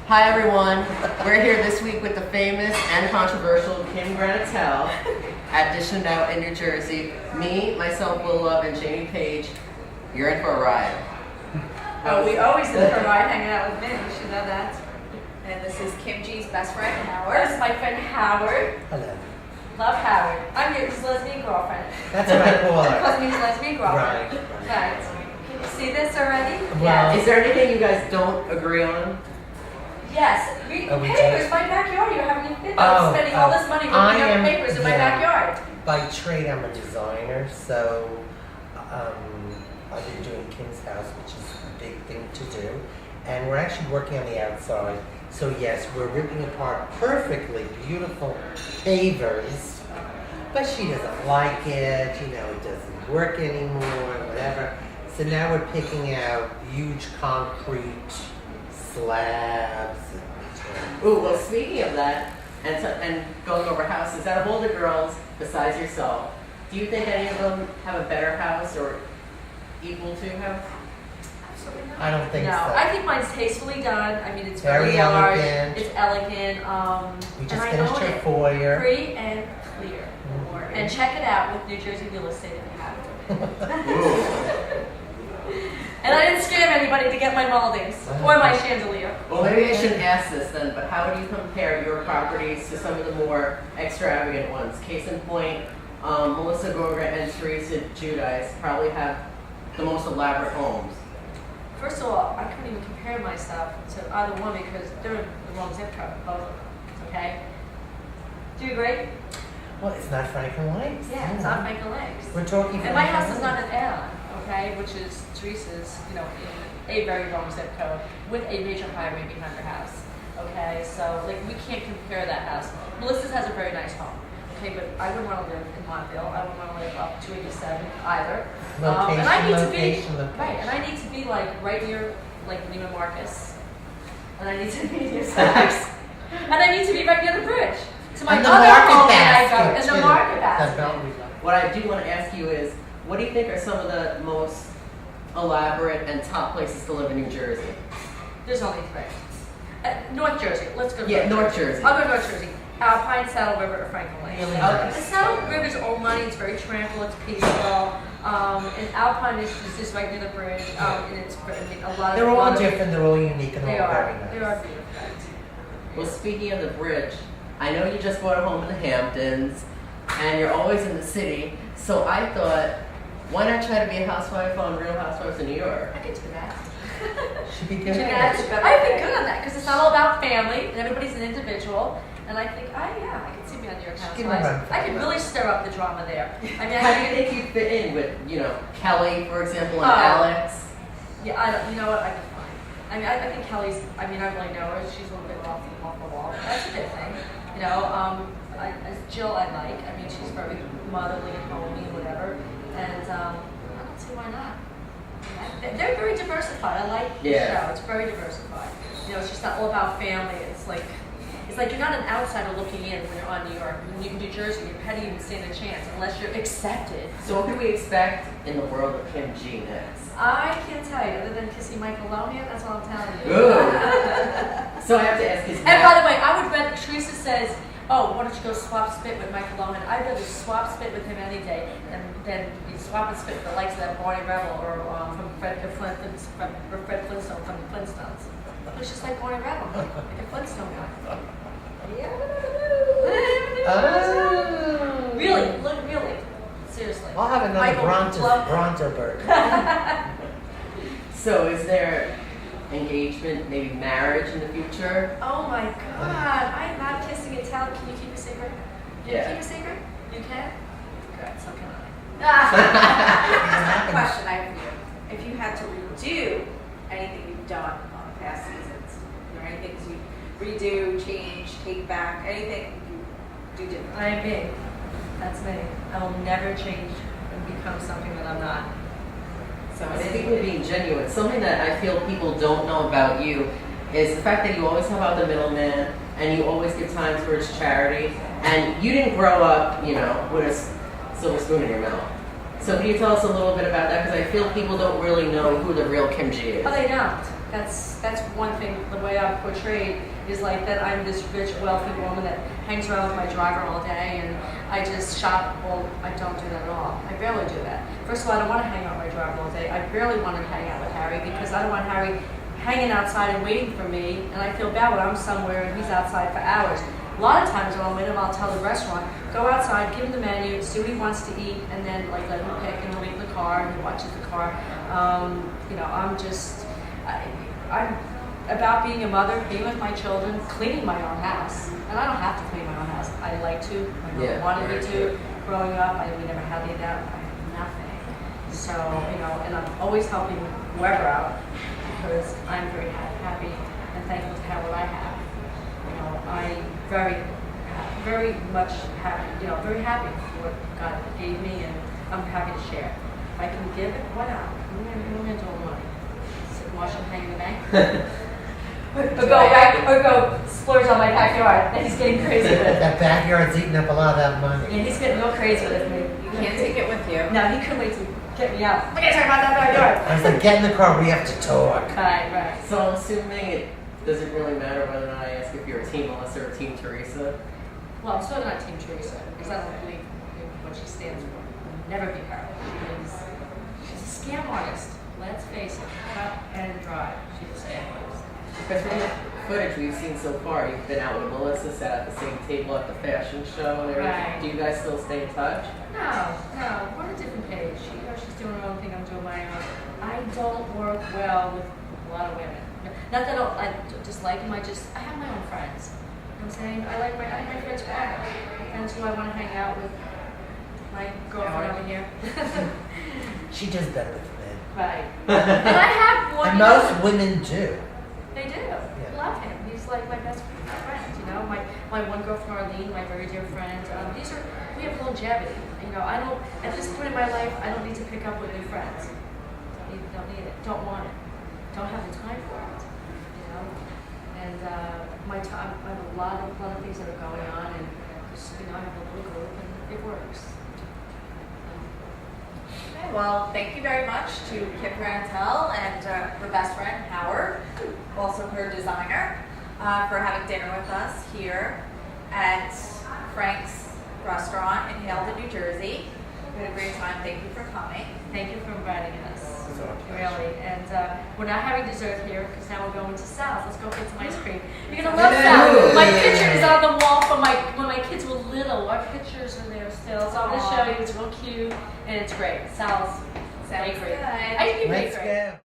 Hi everyone, we're here this week with the famous and controversial Kim Granatell at Dish and Out in New Jersey. Me, myself, Will Love, and Jamie Page, you're in for a ride. Oh, we always in for a ride hanging out with Vin, you should know that. And this is Kim G's best friend, Howard. This is my friend Howard. Hello. Love Howard. I'm his lesbian girlfriend. That's what I call her. Because he's lesbian girlfriend. Right. Can you see this already? Well, Yes. Is there anything you guys don't agree on? Yes. Papers, my backyard. You're having a fit of spending all this money ripping up papers in my backyard. By trade, I'm a designer, so I've been doing Kim's house, which is a big thing to do. And we're actually working on the outside. So yes, we're ripping apart perfectly beautiful pavers, but she doesn't like it, you know, it doesn't work anymore, whatever. So now we're picking out huge concrete slabs. Ooh, well speaking of that, and going over houses, out of all the girls, besides yourself, do you think any of them have a better house or equal to have? I don't think No, so. I think mine's tastefully done. I mean, it's Very very large. elegant. It's elegant. We just and I finished own her it. foyer. Free and clear. And check it out with New Jersey real estate if you have to. And I didn't scam anybody to get my moldings or my chandelier. Well, maybe I shouldn't ask this then, but how do you compare your properties to some of the more extravagant ones? Case in point, Melissa Gorga and Teresa Giudice probably have the most elaborate homes. First of all, I couldn't even compare myself to either one because they're in the wrong zip code, both of them. Okay? Do you agree? Well, it's not Franklin Lakes. Yeah, it's not Franklin Lakes. We're talking And my house is not an L, okay, which is Teresa's, you know, in a very wrong zip code with a major highway behind her house. Okay, so like we can't compare that house. Melissa's has a very nice home. Okay, but I wouldn't want to live in Montville. I wouldn't want to live up 287 either. Location, and I need location, to be location. right, and I need to be like right near like Neiman Marcus, and I need to be near Saks, and I need to be right near the bridge. So my And the other market home that I go basket, in the too. market That's basket. what we love. What I do want to ask you is, what do you think are some of the most elaborate and top places to live in New Jersey? There's only three. North Jersey. Let's go. Yeah, North Jersey. I'll go North Jersey. Alpine, Saddle River, or Franklin Lake. Really Okay. nice. The Saddle River is old money. It's very tranquil. It's peaceful. And Alpine is just right near the bridge. And it's a lot of. They're all lot of- different, they're all unique, and They they're all very are. nice. They are beautiful. Well, speaking of the bridge, I know you just bought a home in the Hamptons, and you're always in the city, so I thought, why not try to be a housewife on Real Housewives of New York? I could do that. Should be Could good. you imagine? I'd be good on that because it's not all about family and everybody's an individual. And I think, I can see me on New York Give me a run Housewives. for I it. could really stir up the drama there. I mean, How do you think you fit in with, you know, Kelly, for example, and Oh. Alex? Yeah, I don't. You know what? I'd be fine. I mean, I think Kelly's. I mean, I really know her. She's a little bit off the wall. That's a good thing. You know, as Jill, I like. I mean, she's very motherly and homey and whatever. And I don't see why not. They're very diversified. I like the Yeah. show. It's very diversified. You know, it's just not all about family. It's like you're not an outsider looking in when you're on New York. When you can do Jersey, how do you even stand a chance unless you're accepted? So what can we expect in the world of Kim G next? I can't tell you, other than kissing Michael Lohan, that's all I'm telling you. Ooh. So I have to ask, is And by the way, I would rather, Teresa says, oh, why don't you go swap spit with Michael Lohan? I'd rather swap spit with him any day than be swap and spit with the likes of that Barney Rebel or from Fred Flintstone from the Flintstones. It's just like Barney Rebel, like a Flintstone guy. Oh. Really, look, really. Seriously. I'll have another Michael loved him. Bronto burger. So is there engagement, maybe marriage in the future? Oh my God, I'm not kissing and telling. Can you keep a secret? Can you keep a secret? You can? Good, so can I. Question I have for you. If you had to redo anything you've done on past seasons, are there any things you redo, change, take back, anything you do differently? I am me. That's me. I will never change and become something that I'm not. So Speaking of being genuine, something that I feel people don't know about you is the fact that you always help out the middleman and you always give time towards charity. And you didn't grow up, you know, with a silver spoon in your mouth. So can you tell us a little bit about that? Because I feel people don't really know who the real Kim G is. Oh, they don't. that's one thing. The way I'm portrayed is like that I'm this rich, wealthy woman that hangs around with my driver all day, and I just shop. Well, I don't do that at all. I barely do that. First of all, I don't want to hang out with my driver all day. I barely want to hang out with Harry because I don't want Harry hanging outside and waiting for me, and I feel bad when I'm somewhere and he's outside for hours. A lot of times when I'm with him, I'll tell the restaurant, go outside, give him the menu, see what he wants to eat, and then like let him pick, and he'll leave the car, and he watches the car. I'm about being a mother, being with my children, cleaning my own house. And I don't have to clean my own house. I like to. My mother wanted me to. Growing up, we never had any of that. I had nothing. So, and I'm always helping whoever out because I'm very happy and thankful to have what I have. I'm very much happy, very happy for what God gave me, and I'm happy to share. If I can give it, why not? I'm going to do money. Sit and watch him hang in the bank. or go splurge on my backyard. And he's getting crazy with it. That backyard's eating up a lot of that money. Yeah, he's getting real crazy with me. You can't take it with you. No, he couldn't wait to get me out. We're going to talk about that backyard. I was like, get in the car, we have to talk. Right. So I'm assuming it doesn't really matter whether or not I ask if you're a Team Melissa or Team Teresa. Well, I'm certainly not Team Teresa because I don't believe in what she stands for. I'll never be her. She's a scam artist. Let's face it. Cut and dry. She's a scam artist. Because from the footage we've seen so far, you've been out with Melissa, sat at the same table at the fashion show and everything. Right. Do you guys still stay in touch? No. We're on a different page. She's doing her own thing. I'm doing my own. I don't work well with a lot of women. Not that I dislike them. I have my own friends. You know what I'm saying? I like my friends back. Friends who I want to hang out with. My girlfriend over here. She does better with men. Right. And I have one. And most women do. They do. Love him. He's like my best friend. My one girlfriend Arlene, my very dear friend. We have longevity. I don't. At this point in my life, I don't need to pick up with new friends. Don't need it. Don't want it. Don't have the time for it. And my time. I have a lot of things that are going on, and just I have a little group, and it works. Okay, well, thank you very much to Kim Granatell and her best friend, Howard, also her designer, for having dinner with us here at Frank's Restaurant in Haledon, New Jersey. We had a great time. Thank you for coming. Thank you for inviting us. It's our pleasure. Really. And we're not having dessert here because now we're going to Sal's. Let's go get some ice cream. You're going to love Sal's. My picture is on the wall from when my kids were little. Our pictures are there still. So I'm going to show you. It's real cute and it's great. Sal's Sounds bakery. good. Ice cream Let's bakery. go.